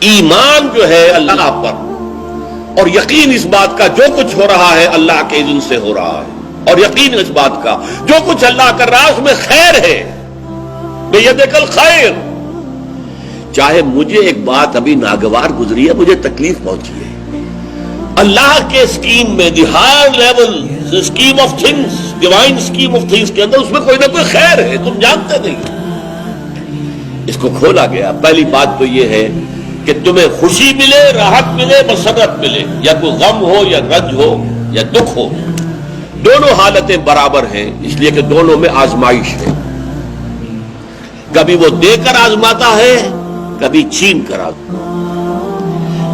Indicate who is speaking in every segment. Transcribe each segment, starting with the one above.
Speaker 1: ایمان جو ہے اللہ پر اور یقین اس بات کا جو کچھ ہو رہا ہے اللہ کے اذن سے ہو رہا ہے، اور یقین اس بات کا جو کچھ اللہ کر رہا ہے اس میں خیر ہے، بیدک الخیر۔ چاہے مجھے ایک بات ابھی ناگوار گزری ہے، مجھے تکلیف پہنچی ہے، اللہ کے اسکیم میں the higher level scheme of things, divine scheme of things کے اندر اس میں کوئی نہ کوئی خیر ہے، تم جانتے نہیں۔ اس کو کھولا گیا۔ پہلی بات تو یہ ہے کہ تمہیں خوشی ملے، راحت ملے، مسرت ملے، یا کوئی غم ہو یا رنج ہو یا دکھ ہو، دونوں حالتیں برابر ہیں، اس لیے کہ دونوں میں آزمائش ہے۔ کبھی وہ دے کر آزماتا ہے، کبھی چھین کر آزماتا ہے۔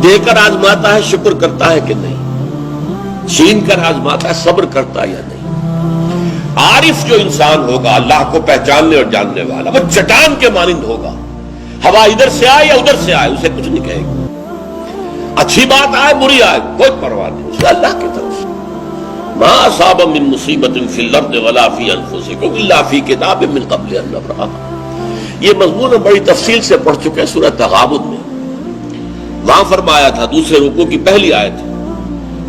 Speaker 1: دے کر آزماتا ہے، شکر کرتا ہے کہ نہیں، چھین کر آزماتا ہے، صبر کرتا ہے یا نہیں۔ عارف جو انسان ہوگا، اللہ کو پہچاننے اور جاننے والا، وہ چٹان کے مانند ہوگا، ہوا ادھر سے آئے یا ادھر سے آئے اسے کچھ نہیں کہے گا، اچھی بات آئے بری آئے کوئی پرواہ نہیں، اسے اللہ کی طرف سے۔ ما اصاب من مصیبت فی الارض ولا فی انفسکم الا فی کتاب من قبل ان نبرأها۔ یہ مضمون ہم بڑی تفصیل سے پڑھ چکے ہیں سورہ تغابن میں، وہاں فرمایا تھا دوسرے رکوع کی پہلی آیت،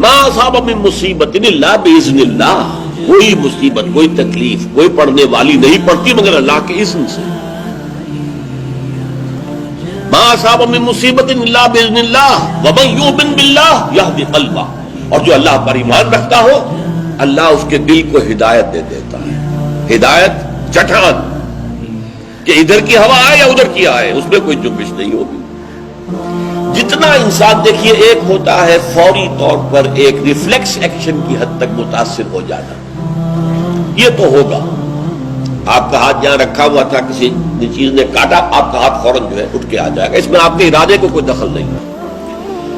Speaker 1: ما اصاب من مصیبت الا باذن اللہ، کوئی مصیبت، کوئی تکلیف، کوئی پڑھنے والی نہیں پڑتی مگر اللہ کے اذن سے۔ ما اصاب من مصیبت الا باذن اللہ ومن یؤمن باللہ یہدی قلبہ، اور جو اللہ پر ایمان رکھتا ہو اللہ اس کے دل کو ہدایت دے دیتا ہے۔ ہدایت چٹان کہ ادھر کی ہوا آئے یا ادھر کی آئے اس میں کوئی جنبش نہیں ہوگی۔ جتنا انسان دیکھیے، ایک ہوتا ہے فوری طور پر ایک ریفلیکس ایکشن کی حد تک متاثر ہو جانا، یہ تو ہوگا۔ آپ کا ہاتھ جہاں رکھا ہوا تھا کسی چیز نے کاٹا، آپ کا ہاتھ فوراً جو ہے اٹھ کے آ جائے گا، اس میں آپ کے ارادے کو کوئی دخل نہیں،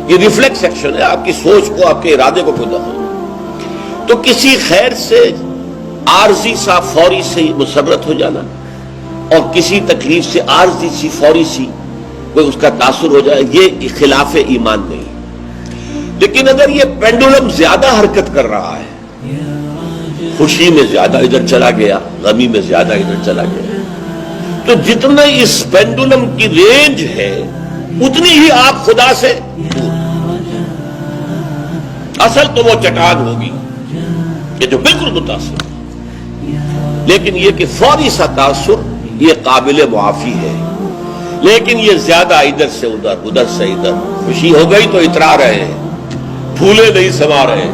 Speaker 1: یہ ریفلیکس ایکشن ہے، آپ کی سوچ کو، آپ کے ارادے کو کوئی دخل نہیں۔ تو کسی خیر سے عارضی سا فوری سے مسرت ہو جانا اور کسی تکلیف سے عارضی سی فوری سی کوئی اس کا تاثر ہو جائے، یہ خلاف ایمان نہیں۔ لیکن اگر یہ پینڈولم زیادہ حرکت کر رہا ہے، خوشی میں زیادہ ادھر چلا گیا، غمی میں زیادہ ادھر چلا گیا، تو جتنا اس پینڈولم کی رینج ہے اتنی ہی آپ خدا سے دور۔ اصل تو وہ چٹان ہوگی کہ جو بالکل متاثر، لیکن یہ کہ فوری سا تاثر یہ قابل معافی ہے، لیکن یہ زیادہ ادھر سے ادھر، ادھر سے ادھر، خوشی ہو گئی تو اترا رہے ہیں، پھولے نہیں سما رہے،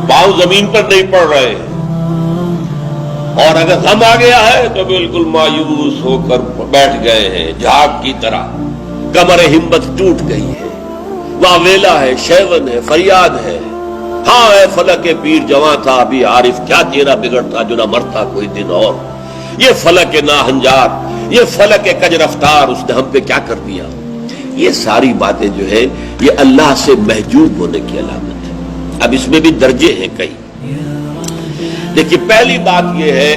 Speaker 1: پاؤں زمین پر نہیں پڑ رہے، اور اگر غم آ گیا ہے تو بالکل مایوس ہو کر بیٹھ گئے ہیں جھاگ کی طرح، کمر ہمت ٹوٹ گئی ہے، واویلا ہے، شیون ہے، فریاد ہے، ہاں اے فلک پیر جواں تھا ابھی عارف، کیا تیرا بگڑتا جو نہ مرتا کوئی دن اور، یہ فلک ناہنجار، یہ فلک کج رفتار، اس نے ہم پہ کیا کر دیا۔ یہ ساری باتیں جو ہے یہ اللہ سے محجوب ہونے کی علامت ہے۔ اب اس میں بھی درجے ہیں کئی۔ دیکھیے پہلی بات یہ ہے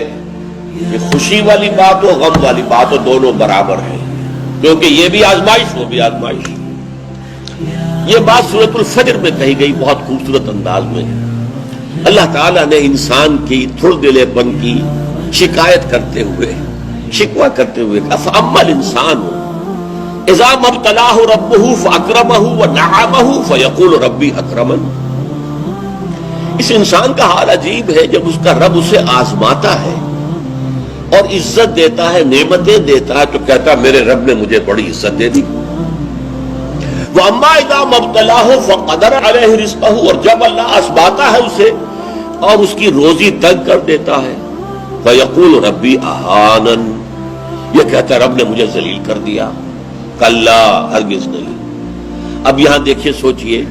Speaker 1: کہ خوشی والی بات ہو، غم والی بات ہو، دونوں برابر ہیں، کیونکہ یہ بھی آزمائش، وہ بھی آزمائش۔ یہ بات سورۃ الفجر میں کہی گئی بہت خوبصورت انداز میں۔ اللہ تعالیٰ نے انسان کی تھڑ دلے پن کی شکایت کرتے ہوئے، شکوہ کرتے ہوئے کہا فَأَمَّا الْإِنسَانُ إِذَا مَا ابْتَلَاهُ رَبُّهُ فَأَكْرَمَهُ وَنَعَمَهُ فَيَقُولُ رَبِّي أَكْرَمَنِ۔ اس انسان کا حال عجیب ہے، جب اس کا رب اسے آزماتا ہے اور عزت دیتا ہے، نعمتیں دیتا ہے، تو کہتا ہے میرے رب نے مجھے بڑی عزت دے دی۔ وَأَمَّا إِذَا مَا ابْتَلَاهُ فَقَدَرَ عَلَيْهِ رِزْقَهُ، اور جب اللہ آزماتا ہے اسے اور اس کی روزی تنگ کر دیتا ہے، فَيَقُولُ رَبِّي أَهَانَنِ، یہ کہتا ہے رب نے مجھے ذلیل کر دیا۔ کلا، ہرگز نہیں۔ اب یہاں دیکھیے، سوچئے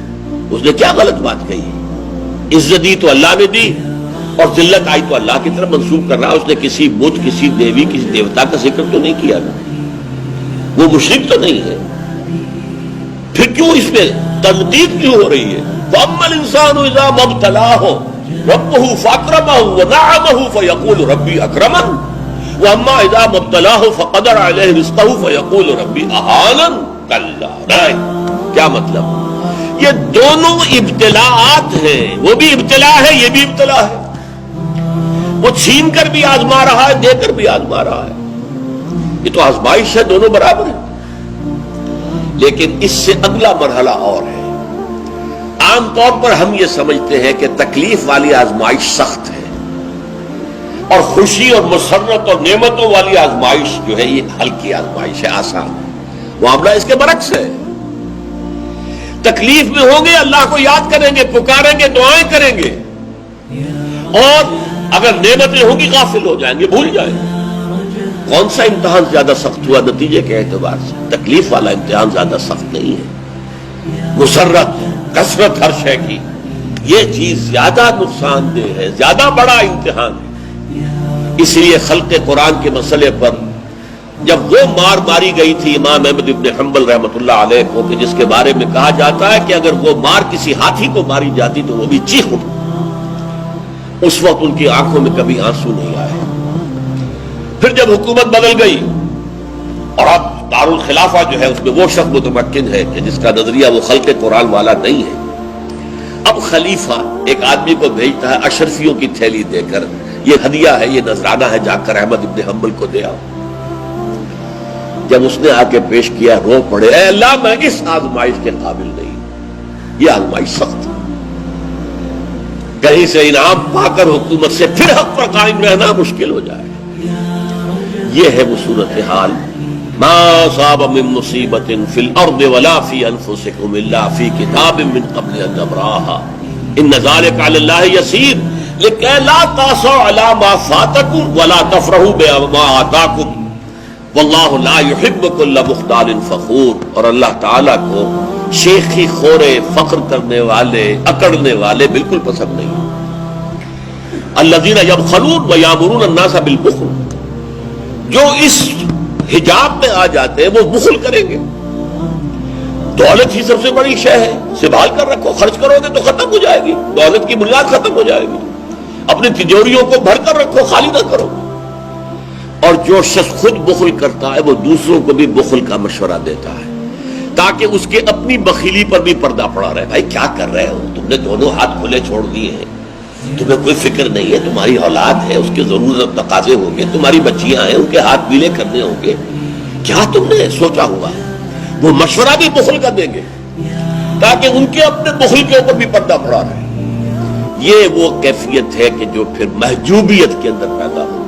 Speaker 1: اس نے کیا غلط بات کہی ہے۔ عزت دی تو اللہ نے دی اور ذلت آئی تو اللہ کی طرف منسوب کر رہا، اس نے کسی بت، کسی دیوی، کسی دیوتا کا ذکر تو نہیں کیا نا، وہ مشرک تو نہیں ہے، پھر کیوں اس میں تنقید کیوں ہو رہی ہے؟ فَأَمَّا الْإِنسَانُ إِذَا مَا ابْتَلَاهُ رَبُّهُ فَأَكْرَمَهُ وَنَعَمَهُ فَيَقُولُ رَبِّي أَكْرَمَنِ وَأَمَّا إِذَا مَا ابْتَلَاهُ فَقَدَرَ عَلَيْهِ رِزْقَهُ فَيَقُولُ رَبِّي أَهَانَنِ۔ کلا، کیا مطلب؟ یہ دونوں ابتلاءات ہیں، وہ بھی ابتلا ہے، یہ بھی ابتلا ہے، وہ چھین کر بھی آزما رہا ہے، دے کر بھی آزما رہا ہے، یہ تو آزمائش ہے، دونوں برابر ہیں۔ لیکن اس سے اگلا مرحلہ اور ہے. عام طور پر ہم یہ سمجھتے ہیں کہ تکلیف والی آزمائش سخت ہے اور خوشی اور مسرت اور نعمتوں والی آزمائش جو ہے یہ ہلکی آزمائش ہے، آسان ہے. معاملہ اس کے برعکس ہے. تکلیف میں ہوں گے اللہ کو یاد کریں گے، پکاریں گے، دعائیں کریں گے، اور اگر نعمتیں ہوں گی غافل ہو جائیں گے، بھول جائیں گے. کون سا امتحان زیادہ سخت ہوا نتیجے کے اعتبار سے؟ تکلیف والا امتحان زیادہ سخت نہیں ہے. مسرت، کثرت ہر شے کی، یہ چیز زیادہ نقصان دہ ہے، زیادہ بڑا امتحان ہے. اس لیے خلق قرآن کے مسئلے پر جب وہ مار ماری گئی تھی امام احمد ابن حنبل رحمۃ اللہ علیہ کو، کہ جس کے بارے میں کہا جاتا ہے کہ اگر وہ مار کسی ہاتھی کو ماری جاتی تو وہ بھی چیخ اٹھتی، اس وقت ان کی آنکھوں میں کبھی آنسو نہیں آئے. پھر جب حکومت بدل گئی اور اب دارالخلافہ جو ہے اس میں وہ شخص متمکن ہے کہ جس کا نظریہ وہ خلق قرآن والا نہیں ہے، اب خلیفہ ایک آدمی کو بھیجتا ہے اشرفیوں کی تھیلی دے کر، یہ ہدیہ ہے، یہ نذرانہ ہے، جا کر احمد ابن حنبل کو دے آؤ. جب اس نے آ کے پیش کیا رو پڑے، اے اللہ میں اس آزمائش کے قابل نہیں، یہ آزمائش سخت ہے. کہیں سے انعام پا کر حکومت سے پھر حق پر قائم رہنا مشکل ہو جائے. یہ ہے وہ صورتحال. ما اصاب من مصیبت فی الارض ولا فی انفسکم الا فی کتاب من قبل ان نبرأها ان ذلک علی اللہ یسیر لکہ لا تأسوا علی ما فاتکم ولا تفرحوا بما آتاکم واللہ لا يحب كل مختال فخور. اور اللہ تعالیٰ کو شیخی خورے، فخر کرنے والے، اکڑنے والے بالکل پسند نہیں. الذین یبخلون ویامرون الناس بالبخل، جو اس حجاب میں آ جاتے ہیں وہ بخل کریں گے. دولت ہی سب سے بڑی شے ہے، سنبھال کر رکھو، خرچ کرو گے تو ختم ہو جائے گی، دولت کی بنیاد ختم ہو جائے گی. اپنی تجوریوں کو بھر کر رکھو، خالی نہ کرو. اور جو شخص خود بخل کرتا ہے وہ دوسروں کو بھی بخل کا مشورہ دیتا ہے تاکہ اس کے اپنی بخیلی پر بھی پردہ پڑا رہے. بھائی کیا کر رہے ہو تم نے؟ دونوں ہاتھ کھلے چھوڑ دیے ہیں، تمہیں کوئی فکر نہیں ہے، تمہاری اولاد ہے، اس کے ضرورت تقاضے ہوں گے، تمہاری بچیاں ہیں، ان کے ہاتھ پیلے کرنے ہوں گے، کیا تم نے سوچا ہوا؟ وہ مشورہ بھی بخل کا دیں گے تاکہ ان کے اپنے بخل کے اوپر بھی پردہ پڑا رہے. یہ وہ کیفیت ہے کہ جو پھر محجوبیت کے اندر پیدا ہو.